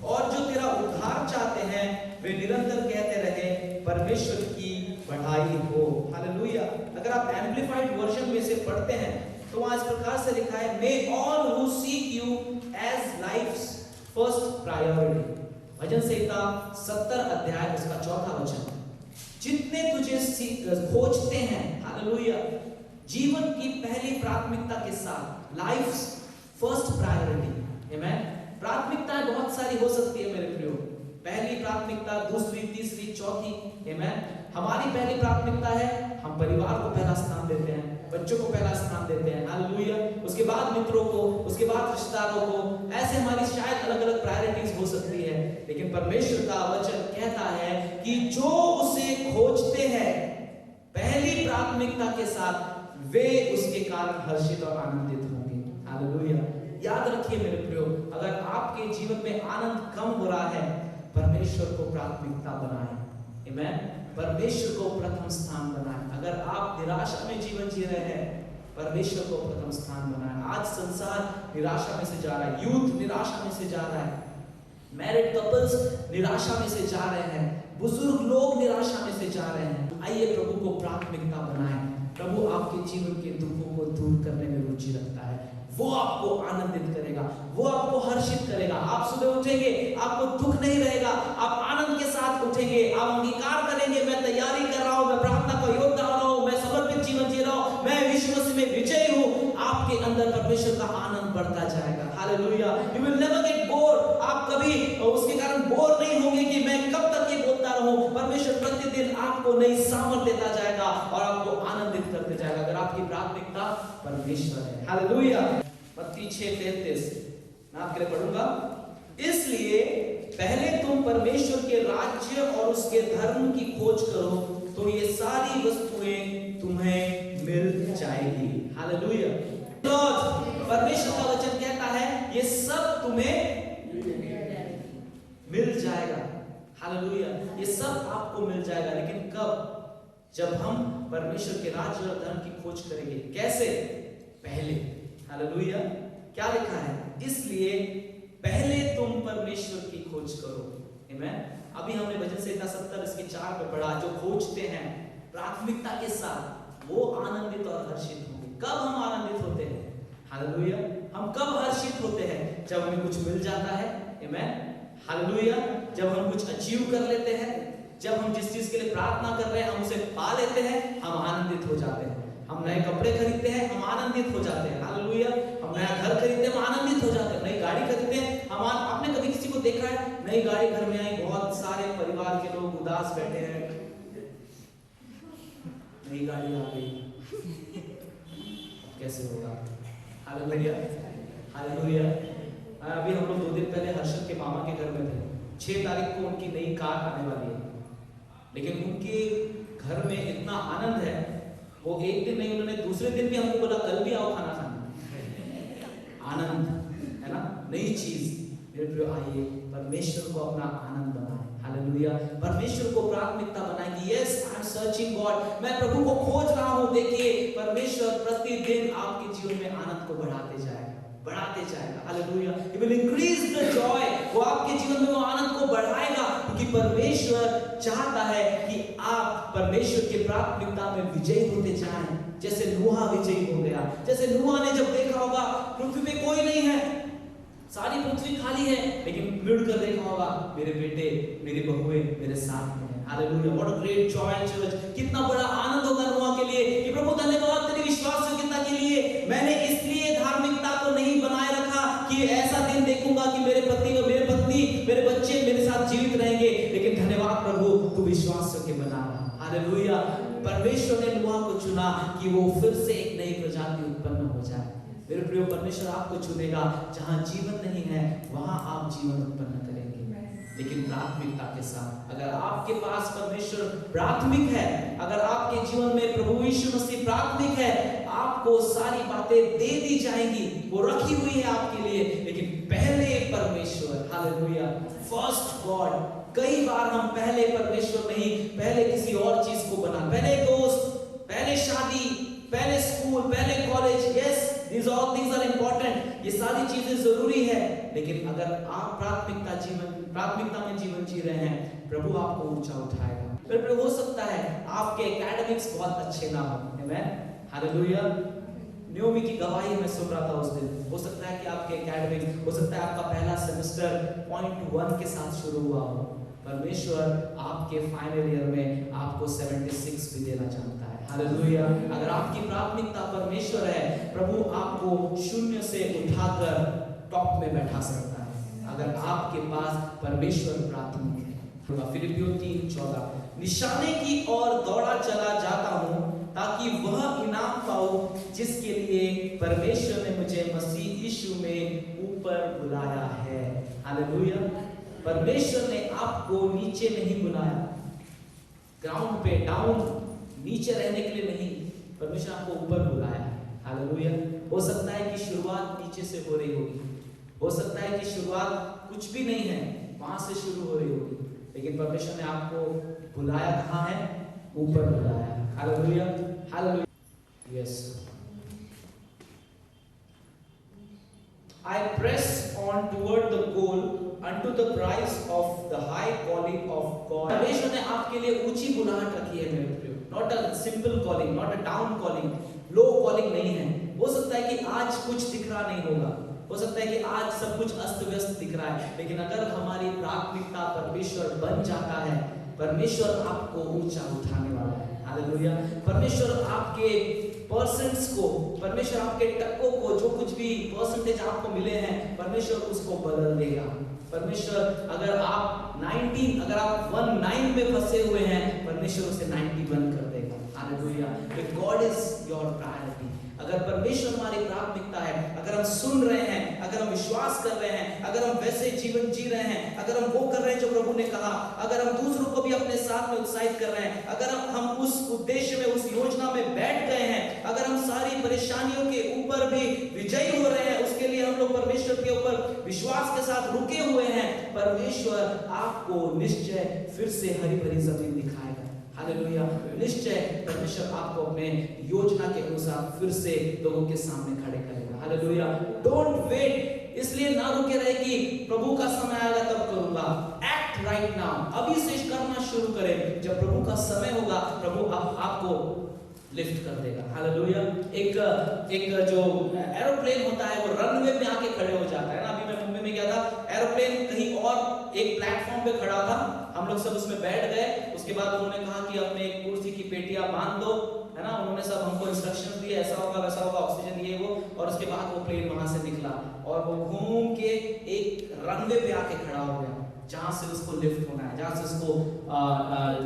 और जो तेरा उद्धार चाहते हैं वे निरंतर कहते रहे परमेश्वर की बढ़ाई हो। हालेलुया। अगर आप एम्प्लीफाइड वर्जन में से पढ़ते हैं तो वहां इस प्रकार से लिखा है, may all who seek you as life's first priority. भजन संहिता 70 अध्याय उसका 4था वचन। जितने तुझे खोजते हैं, हालेलुया, जीवन की पहली प्राथमिकता के साथ, लाइफ्स फर्स्ट प्रायोरिटी। आमेन। प्राथमिकताएं बहुत सारी हो सकती है मेरे प्रियो, पहली प्राथमिकता, दूसरी, तीसरी, चौथी। आमेन। हमारी पहली प्राथमिकता है, हम परिवार को पहला स्थान देते हैं, बच्चों को पहला स्थान देते हैं, हालेलुया। उसके बाद मित्रों को, उसके बाद रिश्तेदारों को, ऐसे हमारी शायद अलग अलग प्रायोरिटीज हो सकती है। लेकिन परमेश्वर का वचन कहता है कि जो उसे खोजते हैं पहली प्राथमिकता के साथ, वे उसके कारण हर्षित और आनंदित होंगे। हालेलुया। याद रखिए मेरे प्रियो, अगर आपके जीवन में आनंद कम हो रहा है, परमेश्वर को प्राथमिकता बनाएं। आमेन। परमेश्वर को प्रथम स्थान बनाएं। अगर आप निराशा में जीवन जी रहे हैं, परमेश्वर को प्रथम स्थान बनाएं। आज संसार निराशा में से जा रहा है, यूथ निराशा में से जा रहा है, मैरिड कपल्स निराशा में से जा रहे हैं, बुजुर्ग लोग निराशा में से जा रहे हैं। आइए प्रभु को प्राथमिकता बनाएं। प्रभु आपके जीवन के दुखों को दूर करने में रुचि रखता है, वो आपको आनंदित करेगा, वो आपको हर्षित करेगा। आप सुबह उठेंगे, आपको दुख नहीं रहेगा, आप आनंद के साथ उठेंगे, आप अंगीकार करेंगे, मैं तैयारी कर रहा हूं, मैं प्रार्थना का योद्धा हो रहा हूं, मैं समर्पित जीवन जी रहा हूं, मैं यीशु मसीह में विजयी हूं। आपके अंदर परमेश्वर का आनंद बढ़ता जाएगा। Hallelujah. You will never get bored. आप कभी उसके कारण बोर नहीं होंगे कि मैं कब तक ये बोलता रहूं। परमेश्वर प्रतिदिन आपको नई सामर्थ देता जाएगा और आपको आनंदित करते जाएगा, अगर आपकी प्राथमिकता परमेश्वर है। हालेलुया। मत्ती 6:33 मैं आपके लिए पढ़ूंगा। इसलिए पहले तुम परमेश्वर के राज्य और उसके धर्म की खोज करो, तो ये सारी वस्तुएं तुम्हें मिल जाएगी। हालेलुया। परमेश्वर का वचन कहता है ये सब तुम्हें मिल जाएगा। हालेलुया। ये सब आपको मिल जाएगा, लेकिन कब? जब हम परमेश्वर के राज्य और धर्म की खोज करेंगे। कैसे? पहले। हालेलुया। क्या लिखा है? इसलिए पहले तुम परमेश्वर की खोज करो। आमेन। अभी हमने भजन संहिता 70 इसके 4 में पढ़ा, जो खोजते हैं प्राथमिकता के साथ, वो आनंदित और हर्षित होंगे। कब हम आनंदित होते हैं? हालेलुया। हम कब हर्षित होते हैं? जब हमें कुछ मिल जाता है। आमेन। हालेलुया। जब हम कुछ अचीव कर लेते हैं, जब हम जिस चीज के लिए प्रार्थना कर रहे हैं हम उसे पा लेते हैं, हम आनंदित हो जाते हैं। हम नए कपड़े खरीदते हैं, हम आनंदित हो जाते हैं। हालेलुया। हम नया घर खरीदते हैं, हम आनंदित हो जाते हैं। नई गाड़ी खरीदते हैं, हम आपने कभी किसी को देखा है नई गाड़ी घर में आई, बहुत सारे परिवार के लोग उदास बैठे हैं, नई गाड़ी आ गई, कैसे होगा? हालेलुया। हालेलुया। अभी हम लोग 2 दिन पहले हर्षद के मामा के घर में थे। 6 तारीख को उनकी नई कार आने वाली है, लेकिन उनके घर में इतना आनंद है, वो एक दिन नहीं, उन्होंने दूसरे दिन भी हमको बोला कल भी आओ खाना खाने। आनंद है ना, नई चीज। मेरे प्रिय, आइए परमेश्वर को अपना आनंद बनाएं। हालेलुया। परमेश्वर को प्राथमिकता बनाएं कि yes I am searching God, मैं प्रभु को खोज रहा हूं। देखिए परमेश्वर प्रतिदिन आपके जीवन में आनंद को बढ़ाते जाएगा, बढ़ाते जाएगा। Hallelujah. He will increase the Joy. वो आपके जीवन में वो आनंद को बढ़ाएगा, क्योंकि परमेश्वर चाहता है कि आप परमेश्वर की प्राथमिकता में विजयी होते जाएं, जैसे नूहा विजयी हो गया। जैसे नूहा ने जब देखा होगा पृथ्वी पे कोई नहीं है, सारी पृथ्वी खाली है, लेकिन मुड़कर देखा होगा मेरे बेटे, मेरी बहुएं मेरे साथ में हैं। Hallelujah. What a great Joy church. कितना बड़ा आनंद होगा नूहा के लिए कि प्रभु धन्यवाद तेरी विश्वासयोग्यता के लिए। मैंने इसलिए धार्मिकता को नहीं बनाए रखा कि ऐसा दिन देखूंगा कि मेरे पति और मेरे पत्नी, मेरे बच्चे मेरे साथ जीवित रहेंगे, लेकिन धन्यवाद प्रभु तू विश्वासयोग्य बना रहा। हालेलुया। परमेश्वर ने नूहा को चुना कि वो फिर से एक नई प्रजाति उत्पन्न हो जाए। मेरे प्रिय, परमेश्वर आपको चुनेगा, जहां जीवन नहीं है वहां आप जीवन उत्पन्न करेंगे, लेकिन प्राथमिकता के साथ। अगर आपके पास परमेश्वर प्राथमिक है, अगर आपके जीवन में प्रभु यीशु मसीह प्राथमिक है, आपको सारी बातें दे दी जाएंगी, वो रखी हुई है आपके लिए। लेकिन पहले परमेश्वर, हालेलुया। फर्स्ट गॉड, कई बार हम पहले परमेश्वर नहीं, पहले किसी और चीज को बना, पहले दोस्त, पहले शादी, पहले स्कूल, पहले college. Yes, these all things are important, ये सारी चीजें जरूरी है, लेकिन अगर आप प्राथमिकता में जीवन जी रहे हैं, प्रभु आपको ऊंचा उठाएगा। फिर हो सकता है आपके एकेडमिक्स बहुत अच्छे ना हो, आमेन, हालेलुया। न्योमी की गवाही मैं सुन रहा था उस दिन, हो सकता है कि आपके एकेडमिक्स, हो सकता है आपका पहला सेमेस्टर 0.1 के साथ शुरू हुआ हो, परमेश्वर आपके फाइनल ईयर में आपको 76 भी देना चाहता है, हालेलुया। अगर आपकी प्राथमिकता परमेश्वर है, प्रभु आपको शून्य से उठाकर टॉप में बैठा सकता है, अगर आपके पास परमेश्वर प्राथमिक है। फिलिपियों 3:14, निशाने की ओर दौड़ा चला जाता हूं ताकि वह इनाम पाऊं जिसके लिए परमेश्वर ने मुझे मसीह यीशु में ऊपर बुलाया है, हालेलुया। परमेश्वर ने आपको नीचे नहीं बुलाया, ग्राउंड पे डाउन नीचे रहने के लिए नहीं, परमेश्वर आपको ऊपर बुलाया है, हालेलुया। हो सकता है कि शुरुआत नीचे से हो रही होगी, हो सकता है कि शुरुआत कुछ भी नहीं है, वहां से शुरू हो रही होगी, लेकिन परमेश्वर ने आपको बुलाया कहां है? ऊपर बुलाया है, hallelujah, hallelujah. Yes, I press on toward the goal unto the prize of the high calling of God। परमेश्वर ने आपके लिए ऊंची बुलाहट रखी है मेरे प्रियो, not a simple calling, not a down calling, low calling नहीं है। हो सकता है कि आज कुछ दिख रहा नहीं होगा, हो सकता है कि आज सब कुछ अस्त व्यस्त दिख रहा है, लेकिन अगर हमारी प्राथमिकता परमेश्वर बन जाता है, परमेश्वर आपको ऊंचा उठाने वाला है, हालेलुया। परमेश्वर आपके परसेंट्स को, परमेश्वर आपके टक्कों को, जो कुछ भी परसेंटेज आपको मिले हैं, परमेश्वर उसको बदल देगा। परमेश्वर अगर आप 19 में फंसे हुए हैं, परमेश्वर उसे 91 कर देगा, hallelujah. God is your priority. अगर परमेश्वर हमारी प्राथमिकता है, अगर हम सुन रहे हैं, अगर हम विश्वास कर रहे हैं, अगर हम वैसे जीवन जी रहे हैं, अगर हम वो कर रहे हैं जो प्रभु ने कहा, अगर हम दूसरों को भी अपने साथ में उत्साहित कर रहे हैं, अगर हम उस उद्देश्य में, उस योजना में बैठ गए हैं, अगर हम सारी परेशानियों के ऊपर भी विजयी हो रहे हैं, उसके लिए हम लोग परमेश्वर के ऊपर विश्वास के साथ रुके हुए हैं, परमेश्वर आपको निश्चय फिर से हरी भरी जमीन दिखाएगा, हालेलुया। निश्चय परमेश्वर आपको अपने योजना के अनुसार फिर से लोगों के सामने खड़े करेगा, हालेलुया। डोंट वेट, इसलिए ना रुके रहे कि प्रभु का समय आएगा तब करूंगा। एक्ट राइट नाउ, अभी से करना शुरू करें, जब प्रभु का समय होगा, प्रभु आपको लिफ्ट कर देगा, हालेलुया। एक जो एरोप्लेन होता है वो रनवे पे आके खड़े हो जाता है ना। अभी मैं मुंबई में गया था, एरोप्लेन कहीं और एक प्लेटफॉर्म पे खड़ा था, हम लोग सब उसमें बैठ गए, उसके बाद उन्होंने कहा कि अपने एक कुर्सी की पेटियां बांध दो, है ना। उन्होंने सब हमको इंस्ट्रक्शंस दिए, ऐसा होगा वैसा होगा, ऑक्सीजन दिए वो, और उसके बाद वो प्लेन वहां से निकला और वो घूम के एक रनवे पे आके खड़ा हो गया, जहां से उसको लिफ्ट होना है, जहां से उसको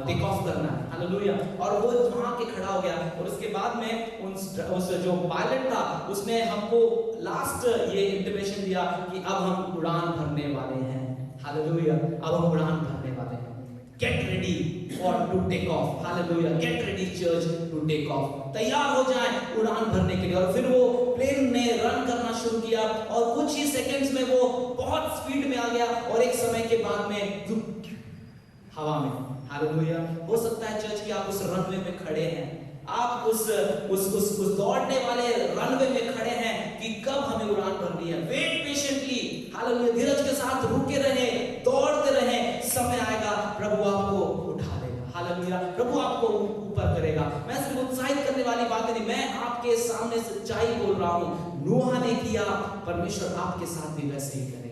टेक ऑफ करना है, हालेलुया। और वो वहां के खड़ा हो गया, और उसके बाद में उस जो पायलट था उसने हमको लास्ट ये इंटीमेशन दिया कि अब हम उड़ान भरने वाले हैं, हालेलुया। अब हम उड़ान भरने वाले हैं, get ready for to take off, hallelujah. Get ready church to take off, तैयार हो जाए उड़ान भरने के लिए। और फिर वो प्लेन ने रन करना शुरू किया और कुछ ही सेकंड्स में वो बहुत स्पीड में आ गया और एक समय के बाद में हवा में, हालेलुया। हो सकता है चर्च कि आप उस रनवे में खड़े हैं, आप उस दौड़ने वाले रनवे में खड़े हैं कि कब हमें उड़ान भरनी है। वेट पेशेंटली, हालेलुया, धीरज के साथ रुके रहे, दौड़ते रहे, समय आएगा प्रभु आपको उठा देगा, हालेलुया। प्रभु आपको ऊपर करेगा। मैं सिर्फ उत्साहित करने वाली बात नहीं, मैं आपके सामने सच्चाई बोल रहा हूं। नूह ने किया, परमेश्वर आपके साथ भी वैसे ही करेगा।